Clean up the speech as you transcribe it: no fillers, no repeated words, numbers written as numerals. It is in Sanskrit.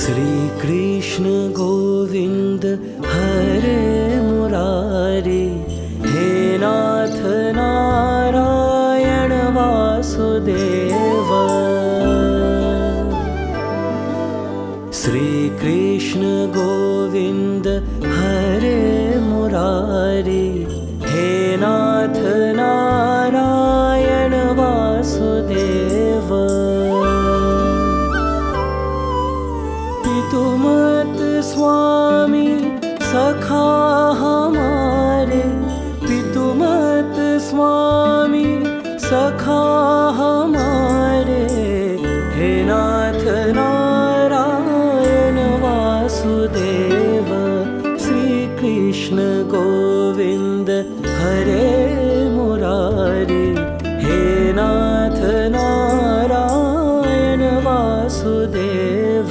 श्री कृष्ण गोविंद हरे मुरारी, हे नाथ नारायण वासुदेव। श्री कृष्ण गोविंद हरे मुरारी, हे नाथ नारायण वासुदेव। पितुमत स्वामी सखा हमारे, पितुमत स्वामी सखा हमारे, हे नाथ नारायण वासुदेव। श्री कृष्ण गोविंद हरे मुरारी, हे नाथ नारायण वासुदेव।